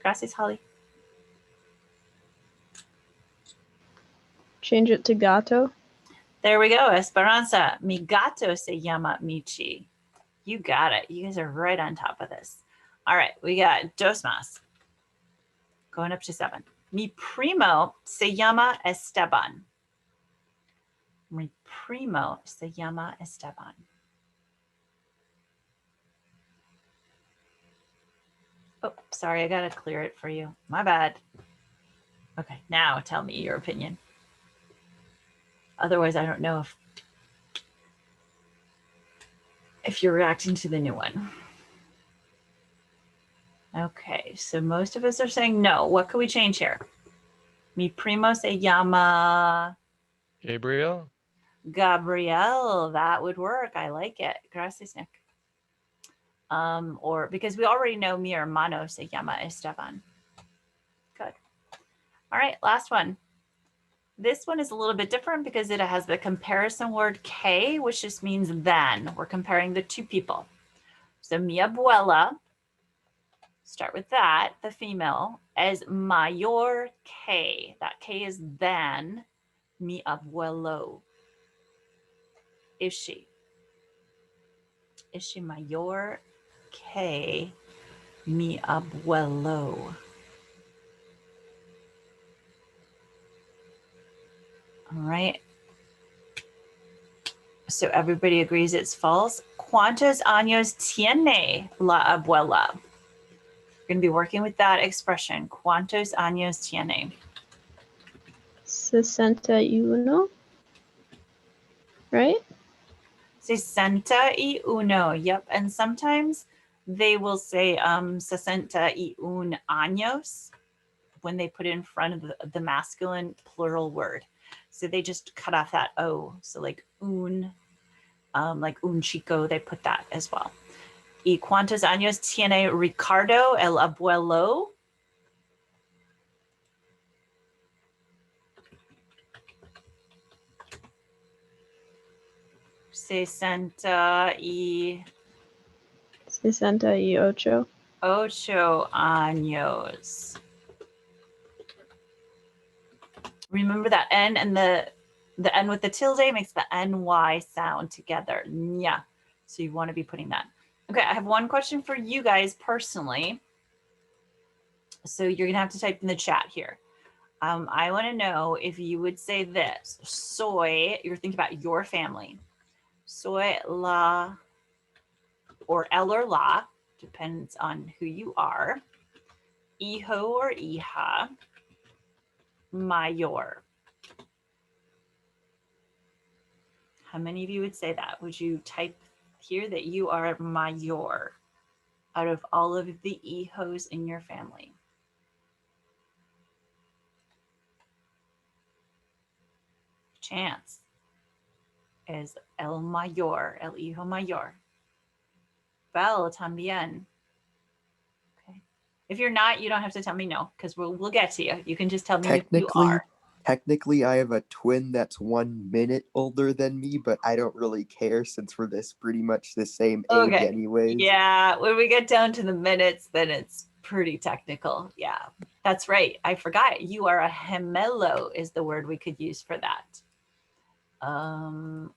Gracias, Holly. Change it to gato. There we go. Esperanza. Mi gato se llama Michi. You got it. You guys are right on top of this. All right. We got dos más. Going up to 7. Mi primo se llama Esteban. Mi primo se llama Esteban. Oh, sorry. I got to clear it for you. My bad. Okay. Now tell me your opinion. Otherwise, I don't know if if you're reacting to the new one. Okay, so most of us are saying no. What can we change here? Mi primo se llama Gabriel? Gabriel. That would work. I like it. Gracias, Nick. Or because we already know mi hermano se llama Esteban. Good. All right, last one. This one is a little bit different because it has the comparison word que, which just means then. We're comparing the two people. So mi abuela, start with that, the female, as mayor que. That que is then mi abuelo. Is she? Is she mayor que mi abuelo? All right. So everybody agrees it's false. ¿Cuántos años tiene la abuela? We're going to be working with that expression. ¿Cuántos años tiene? 61, right? 61. Yep. And sometimes they will say 61 años when they put it in front of the masculine plural word. So they just cut off that O. So like like un chico, they put that as well. ¿Y cuántos años tiene Ricardo, el abuelo? Sesenta y 68. ocho años. Remember that N and the N with the tilde makes the NY sound together. Yeah. So you want to be putting that. Okay, I have one question for you guys personally. So you're going to have to type in the chat here. I want to know if you would say this. Soy, you're thinking about your family. Soy la, or el or la, depends on who you are. Hijo or hija. Mayor. How many of you would say that? Would you type here that you are mayor out of all of the hijos in your family? Chance is el mayor, el hijo mayor. Bell también. Okay. If you're not, you don't have to tell me no, because we'll get to you. You can just tell me if you are. Technically, I have a twin that's 1 minute older than me, but I don't really care since we're pretty much the same age anyways. Yeah, when we get down to the minutes, then it's pretty technical. Yeah, that's right. I forgot. You are a gemelo is the word we could use for that. Un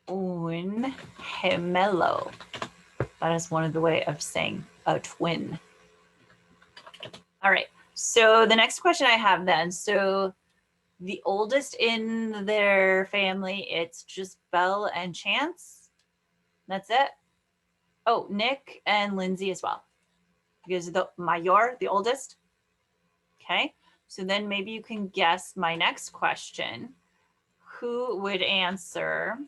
gemelo. That is one of the way of saying a twin. All right. So the next question I have then. So the oldest in their family, it's just Belle and Chance. That's it. Oh, Nick and Lindsay as well. Because the mayor, the oldest. Okay. So then maybe you can guess my next question. Who would answer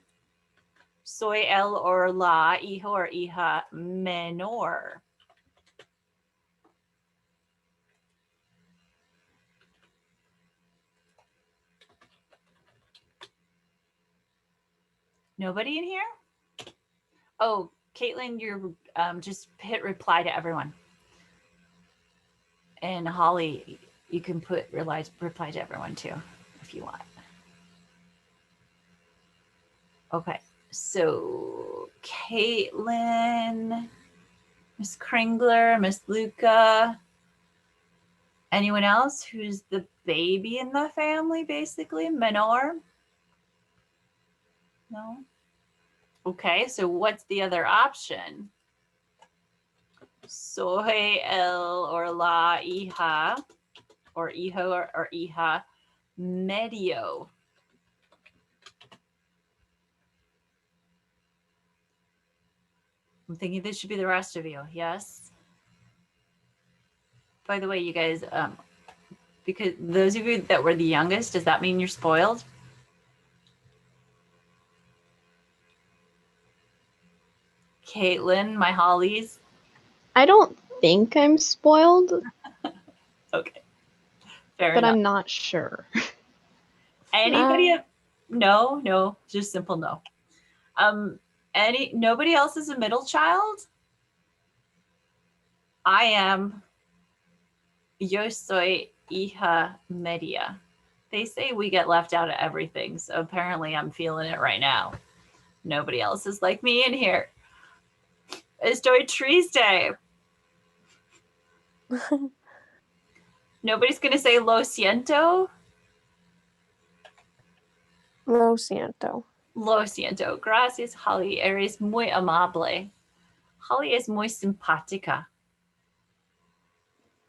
soy el or la hijo or hija menor? Nobody in here? Oh, Caitlin, you're just hit reply to everyone. And Holly, you can put reply to everyone too, if you want. Okay, so Caitlin, Miss Kringler, Miss Luca. Anyone else who's the baby in the family, basically, menor? No? Okay, so what's the other option? Soy el or la hija, or hijo or hija medio. I'm thinking this should be the rest of you, yes? By the way, you guys, because those of you that were the youngest, does that mean you're spoiled? Caitlin, my Hollies. I don't think I'm spoiled, Okay. Fair but enough. I'm not sure. Anybody? No, just simple no. Nobody else is a middle child? I am. Yo soy hija media. They say we get left out of everything, so apparently I'm feeling it right now. Nobody else is like me in here. Estoy triste. Nobody's gonna say lo siento. Lo siento. Lo siento. Gracias, Holly. Eres muy amable. Holly is muy simpática.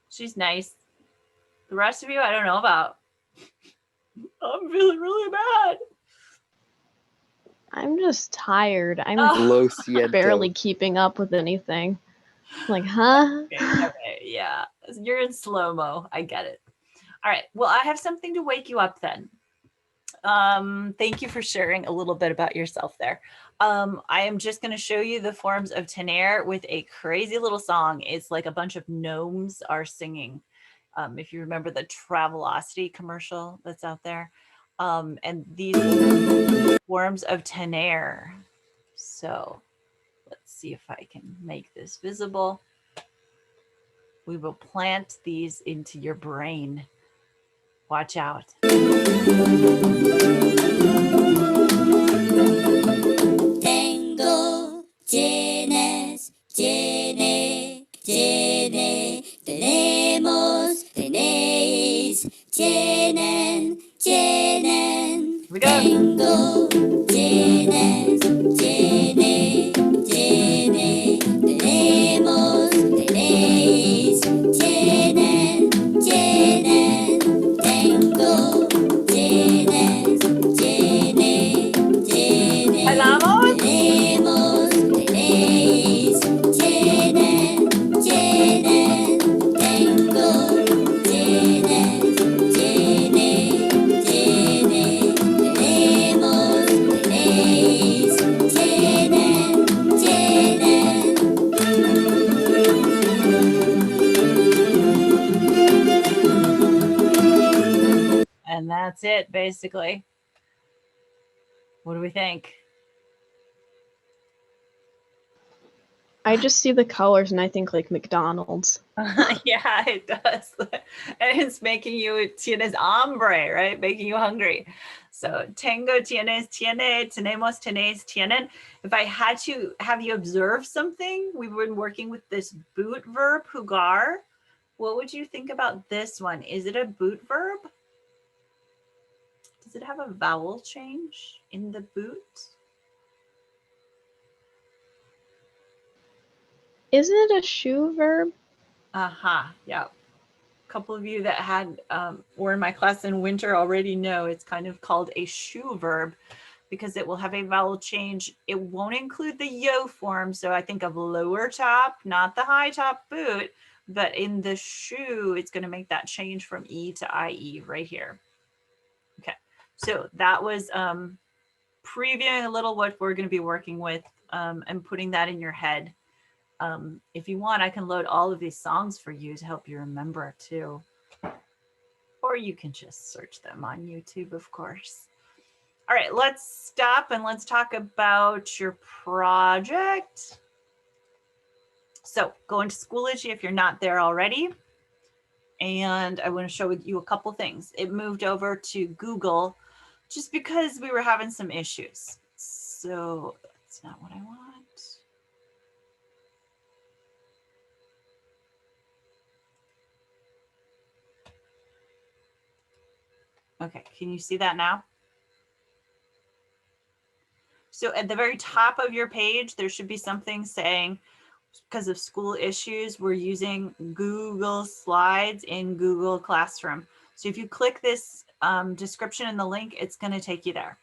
She's nice. The rest of you, I don't know about. I'm feeling really bad. I'm just tired. I'm Lo siento. barely keeping up with anything. Like, huh? Okay, yeah. You're in slow-mo. I get it. All right. Well, I have something to wake you up then. Thank you for sharing a little bit about yourself there. I am just going to show you the forms of tener with a crazy little song. It's like a bunch of gnomes are singing. If you remember the Travelocity commercial that's out there. And these forms of tener. So let's see if I can make this visible. We will plant these into your brain. Watch out. Tengo, tienes, tiene, tiene, tenemos, tenéis, tienen, tienen. We go. Tengo, tienes, tiene, tiene, tenemos, tenéis, tienen, tienen. Tengo, tienes, tiene, tiene. ¡Bailamos! Tenemos, tenéis, tienen, tienen. Tengo, tienes, tiene, tiene. Tenemos, tenéis, tienen, tienen. And that's it, basically. What do we think? I just see the colors and I think like McDonald's. Yeah, it does. And it's making you tienes hambre, right? Making you hungry. So tengo, tienes, tiene, tenemos, tenéis, tienen. If I had to have you observe something, we've been working with this boot verb, jugar. What would you think about this one? Is it a boot verb? Does it have a vowel change in the boot? Isn't it a shoe verb? Yeah. A couple of you that had were in my class in winter already know it's kind of called a shoe verb because it will have a vowel change. It won't include the yo form, so I think of lower top, not the high top boot, but in the shoe, it's going to make that change from E to IE right here. Okay, so that was previewing a little what we're going to be working with and putting that in your head. If you want, I can load all of these songs for you to help you remember too. Or you can just search them on YouTube, of course. All right, let's stop and let's talk about your project. So go into Schoology if you're not there already. And I want to show you a couple things. It moved over to Google just because we were having some issues. So that's not what I want. Okay, can you see that now? So at the very top of your page, there should be something saying, because of school issues, we're using Google Slides in Google Classroom. So if you click this description in the link, it's going to take you there.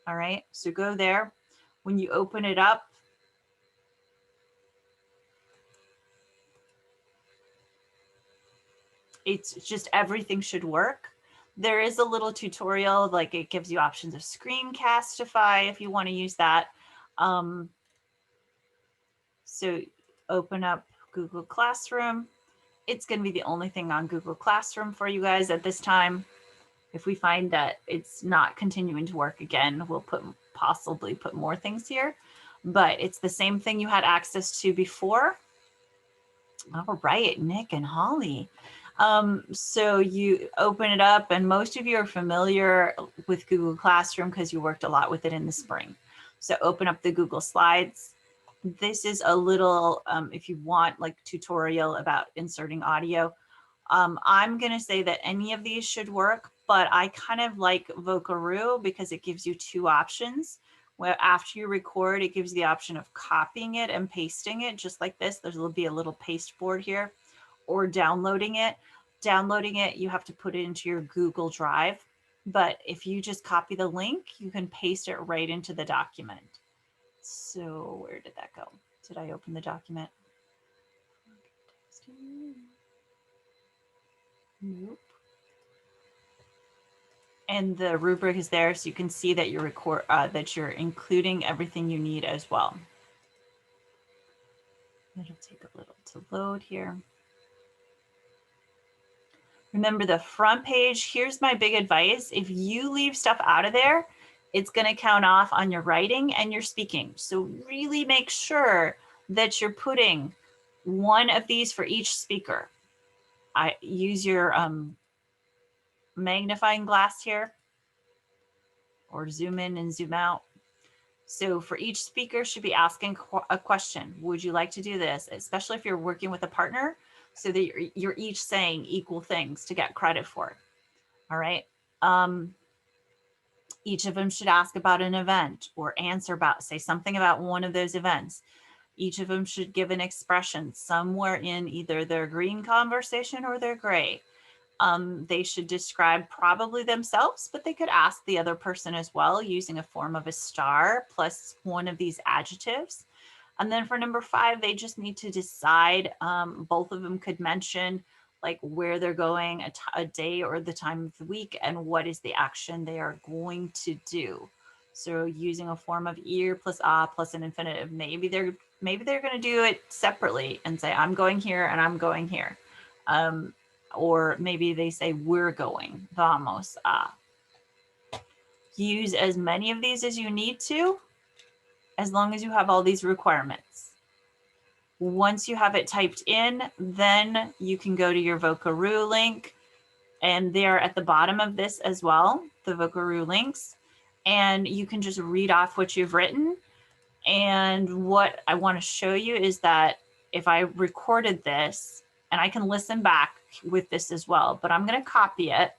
All right, so go there. When you open it up, it's just everything should work. There is a little tutorial, like it gives you options of Screencastify if you want to use that. So open up Google Classroom. It's going to be the only thing on Google Classroom for you guys at this time. If we find that it's not continuing to work again, we'll possibly put more things here, but it's the same thing you had access to before. All right, Nick and Holly. So you open it up, and most of you are familiar with Google Classroom because you worked a lot with it in the spring. So open up the Google Slides. This is a little, if you want like tutorial about inserting audio. I'm going to say that any of these should work, but I kind of like Vocaroo because it gives you two options. Where after you record, it gives you the option of copying it and pasting it just like this. There'll be a little paste board here, or downloading it. Downloading it, you have to put it into your Google Drive. But if you just copy the link, you can paste it right into the document. So where did that go? Did I open the document? Nope. And the rubric is there, so you can see that you're including everything you need as well. It'll take a little to load here. Remember the front page. Here's my big advice. If you leave stuff out of there, it's going to count off on your writing and your speaking. So really make sure that you're putting one of these for each speaker. I use your magnifying glass here, or zoom in and zoom out. So for each speaker should be asking a question. Would you like to do this? Especially if you're working with a partner, so that you're each saying equal things to get credit for it. All right. Each of them should ask about an event or answer about, say something about one of those events. Each of them should give an expression somewhere in either their green conversation or their gray. They should describe probably themselves, but they could ask the other person as well using a form of a star plus one of these adjectives. And then for number 5, they just need to decide, both of them could mention like where they're going, a day or the time of the week, and what is the action they are going to do. So using a form of ir plus a plus an infinitive. Maybe they're going to do it separately and say, I'm going here and I'm going here. Or maybe they say, we're going, vamos a. Use as many of these as you need to, as long as you have all these requirements. Once you have it typed in, then you can go to your Vocaroo link, and they're at the bottom of this as well, the Vocaroo links, and you can just read off what you've written. And what I want to show you is that if I recorded this, and I can listen back with this as well, but I'm going to copy it,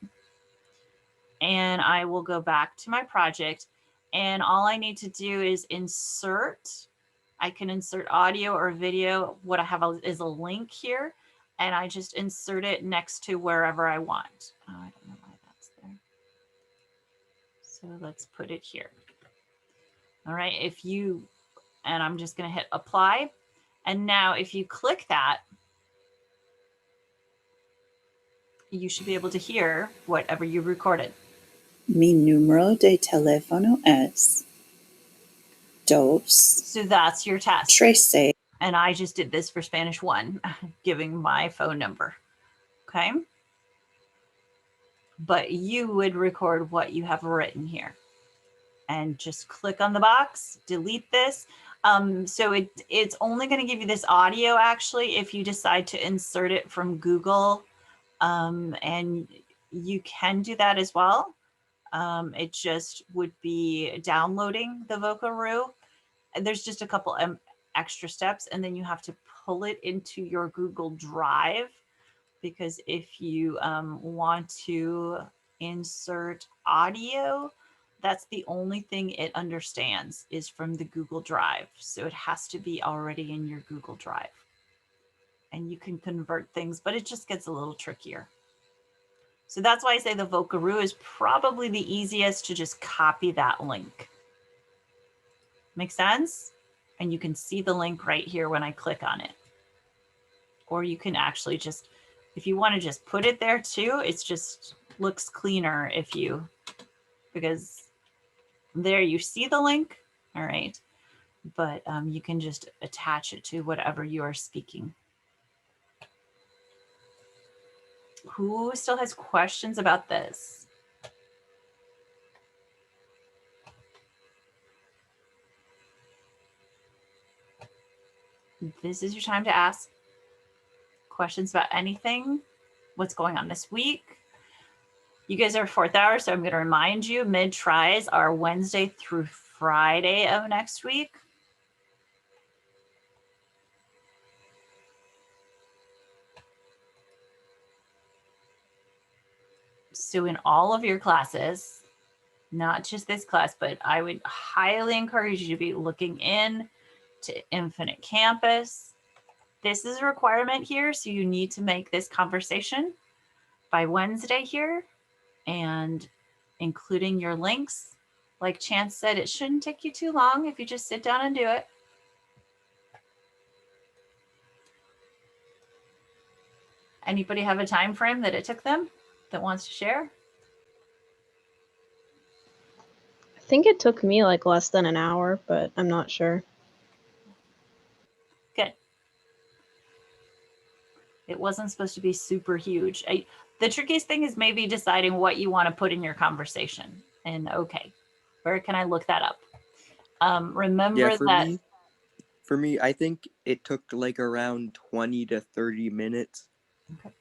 and I will go back to my project, and all I need to do is insert. I can insert audio or video. What I have is a link here, and I just insert it next to wherever I want. Oh, I don't know why that's there. So let's put it here. All right, and I'm just going to hit apply. And now if you click that, you should be able to hear whatever you recorded. Mi número de teléfono es 2. So that's your test. 13. And I just did this for Spanish 1, giving my phone number. Okay. But you would record what you have written here. And just click on the box, delete this. So it's only going to give you this audio actually if you decide to insert it from Google. And you can do that as well. It just would be downloading the Vocaroo. There's just a couple extra steps, and then you have to pull it into your Google Drive, because if you want to insert audio, that's the only thing it understands is from the Google Drive. So it has to be already in your Google Drive. And you can convert things, but it just gets a little trickier. So that's why I say the Vocaroo is probably the easiest to just copy that link. Make sense? And you can see the link right here when I click on it. Or you can actually just, if you want to just put it there too, it's just looks cleaner if you, because there you see the link. All right. but you can just attach it to whatever you are speaking. Who still has questions about this? This is your time to ask questions about anything, what's going on this week. You guys are 4th hour, so I'm going to remind you, mid-tries are Wednesday through Friday of next week. So in all of your classes, not just this class, but I would highly encourage you to be looking in to Infinite Campus. This is a requirement here, so you need to make this conversation by Wednesday here and including your links. Like Chance said, it shouldn't take you too long if you just sit down and do it. Anybody have a time frame that it took them that wants to share? I think it took me like less than an hour, but I'm not sure. Good. It wasn't supposed to be super huge. The trickiest thing is maybe deciding what you want to put in your conversation. And okay, where can I look that up? Remember Yeah, that. For me, I think it took like around 20 to 30 minutes. Okay.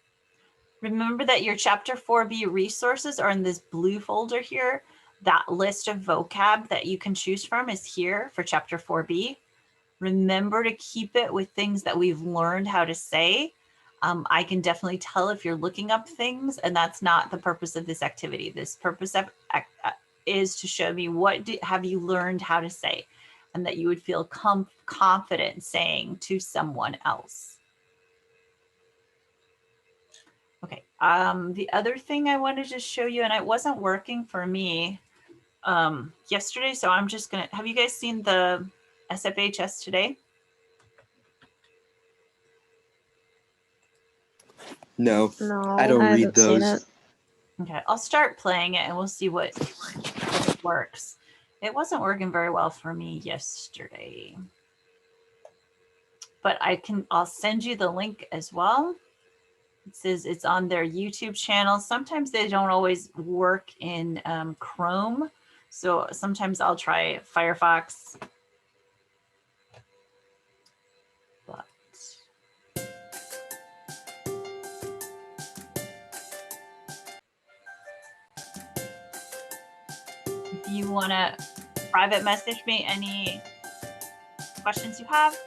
Remember that your chapter 4B resources are in this blue folder here. That list of vocab that you can choose from is here for chapter 4B. Remember to keep it with things that we've learned how to say. I can definitely tell if you're looking up things, and that's not the purpose of this activity. This purpose is to show me what have you learned how to say, and that you would feel confident saying to someone else. Okay, the other thing I wanted to show you, and it wasn't working for me yesterday, so I'm just gonna, have you guys seen the SFHS today? No, No, I don't I read haven't seen those. it. Okay, I'll start playing it and we'll see what works. It wasn't working very well for me yesterday, but I'll send you the link as well. It says it's on their YouTube channel. Sometimes they don't always work in Chrome, so sometimes I'll try Firefox. But if you want to private message me any questions you have,